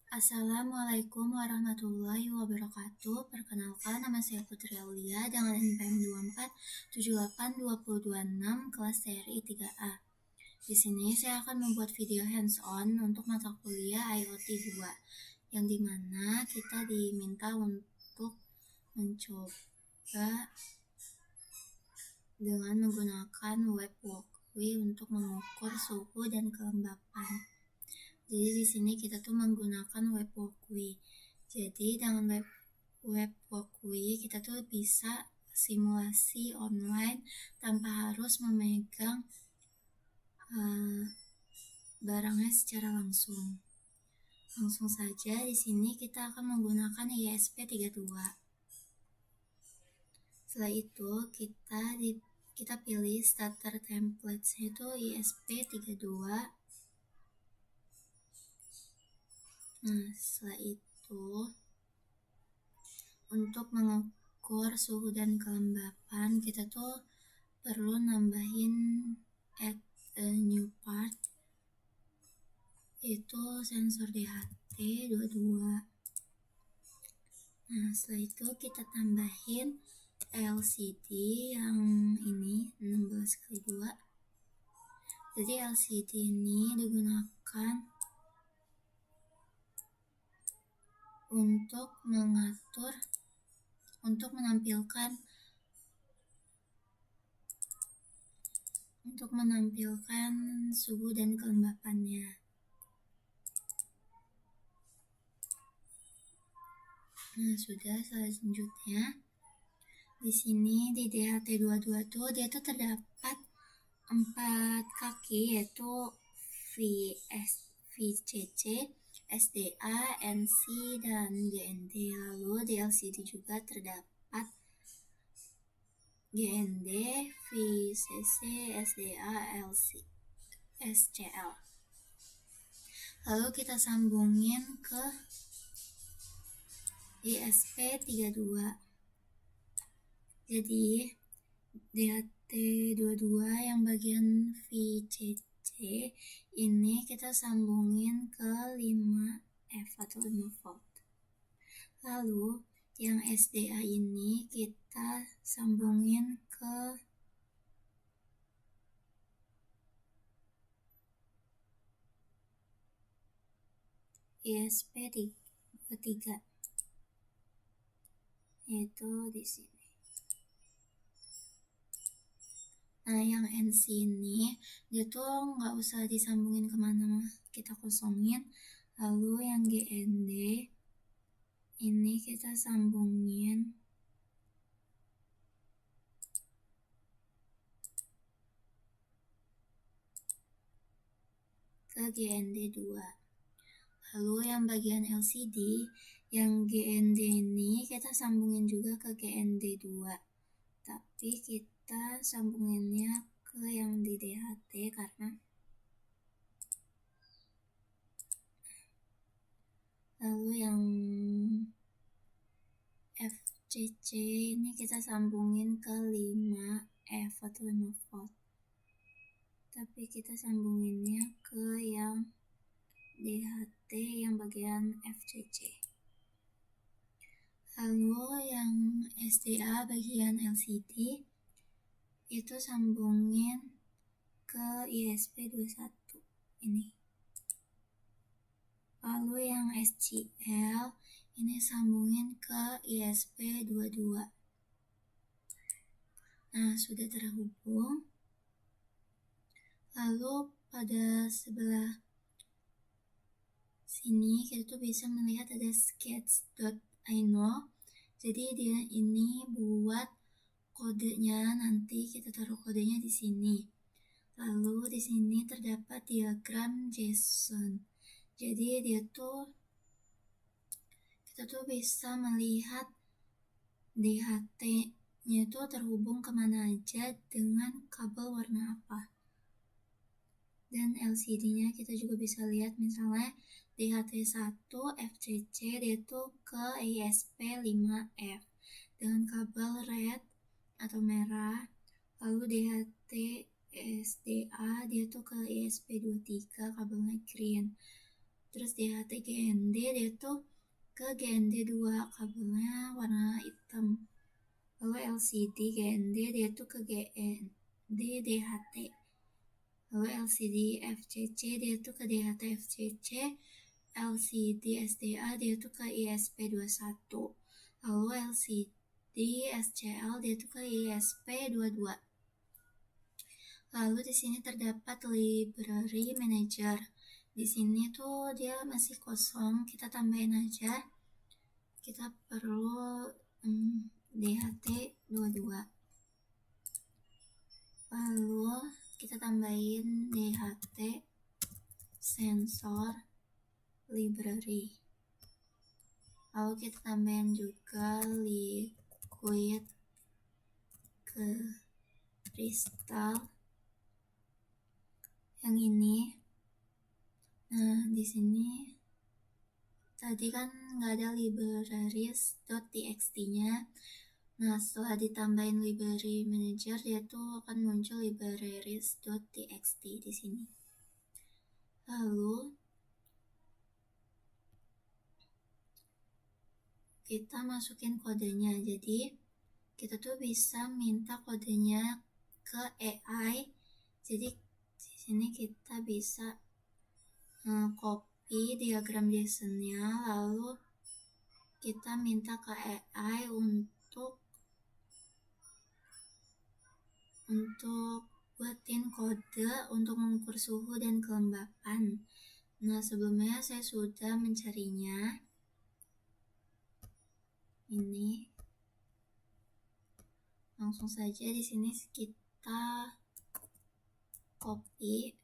Assalamualaikum warahmatullahi wabarakatuh. Perkenalkan, nama saya Putri Aulia dengan NPM 24782026 kelas TRI 3A. Di sini saya akan membuat video hands-on untuk mata kuliah IoT 2, yang dimana kita diminta untuk mencoba dengan menggunakan web walkway untuk mengukur suhu dan kelembapan. Jadi di sini kita tuh menggunakan web walkway. Jadi dengan web walkway kita tuh bisa simulasi online tanpa harus memegang barangnya secara langsung. Langsung saja di sini kita akan menggunakan ESP32. Setelah itu kita pilih starter template itu ESP32. Nah, setelah itu untuk mengukur suhu dan kelembapan kita tuh perlu nambahin add a new part, yaitu sensor DHT22. Nah, setelah itu kita tambahin LCD yang ini 16x2. Jadi LCD ini digunakan untuk menampilkan suhu dan kelembapannya. Nah, sudah. Selanjutnya di sini di DHT22 tuh dia tuh terdapat 4 kaki, yaitu VCC, SDA, NC, dan GND. Lalu di LCD juga terdapat GND, VCC, SDA, SCL. Lalu kita sambungin ke ESP32. Jadi DHT22 yang bagian VCC ini kita sambungin ke 5F atau 5 volt. Lalu yang SDA ini kita sambungin ke ESP23, yaitu di sini. Nah, yang NC ini dia tuh nggak usah disambungin kemana, kita kosongin. Lalu yang GND ini kita sambungin ke GND2. Lalu yang bagian LCD, yang GND ini kita sambungin juga ke GND2, tapi kita sambunginnya ke yang di DHT karena lalu yang FCC ini kita sambungin ke 5F atau 5 volt, tapi kita sambunginnya ke yang DHT yang bagian FCC. Lalu yang SDA bagian LCD itu sambungin ke ESP21 ini. Lalu yang SCL ini sambungin ke ESP22. Nah, sudah terhubung. Lalu pada sebelah sini kita tuh bisa melihat ada sketch.ino. Jadi dia ini buat kodenya, nanti kita taruh kodenya di sini. Lalu di sini terdapat diagram JSON. Jadi kita tuh bisa melihat DHT-nya itu terhubung kemana aja dengan kabel warna apa. Dan LCD-nya kita juga bisa lihat, misalnya DHT1 FCC dia tuh ke ESP5F dengan kabel red atau merah. Lalu DHT SDA dia tuh ke ESP23 kabelnya green. Terus DHT GND dia tuh ke GND 2, kabelnya warna hitam. Lalu LCD GND dia tuh ke GND DHT. Lalu LCD FCC dia tuh ke DHT FCC. LCD SDA dia tuh ke ISP21. Lalu LCD SCL dia tuh ke ISP22. Lalu di sini terdapat library manager. Di sini tuh dia masih kosong, kita tambahin aja. Kita perlu DHT22. Lalu kita tambahin DHT sensor library. Lalu kita tambahin juga liquid crystal yang ini. Nah, di sini tadi kan nggak ada libraries.txt-nya. Nah, setelah ditambahin library manager, dia tuh akan muncul libraries.txt di sini. Lalu kita masukin kodenya. Jadi kita tuh bisa minta kodenya ke AI. Jadi di sini kita bisa copy diagram JSON-nya, lalu kita minta ke AI untuk buatin kode untuk mengukur suhu dan kelembapan. Nah, sebelumnya saya sudah mencarinya. Ini langsung saja di sini kita copy.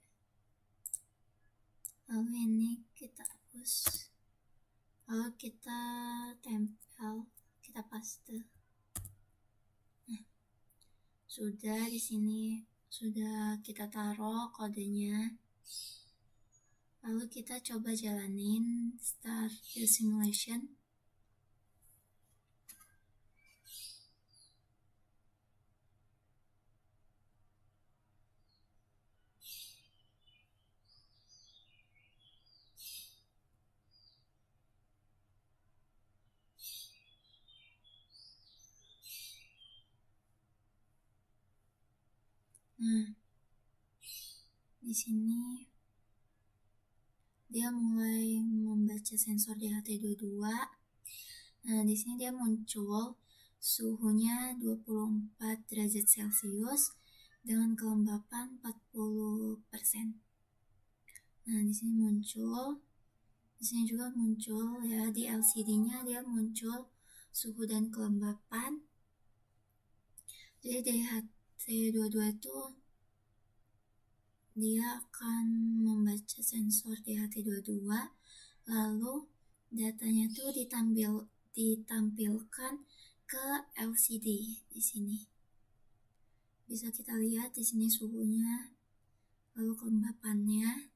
Lalu ini kita hapus, lalu kita tempel, kita paste. Nah, sudah di sini sudah kita taruh kodenya. Lalu kita coba jalanin start the simulation. Nah, di sini dia mulai membaca sensor DHT22. Nah, di sini dia muncul suhunya 24 derajat Celcius dengan kelembapan 40%. Nah, di sini muncul, di sini juga muncul ya, di LCD-nya dia muncul suhu dan kelembapan. Jadi DHT22 itu dia akan membaca sensor DHT22, lalu datanya tuh ditampilkan ke LCD di sini. Bisa kita lihat di sini suhunya, lalu kelembapannya.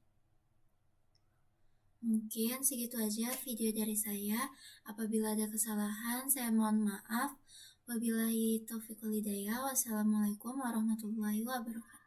Mungkin segitu aja video dari saya. Apabila ada kesalahan, saya mohon maaf. Wabillahi taufiq wal hidayah. Wassalamualaikum warahmatullahi wabarakatuh.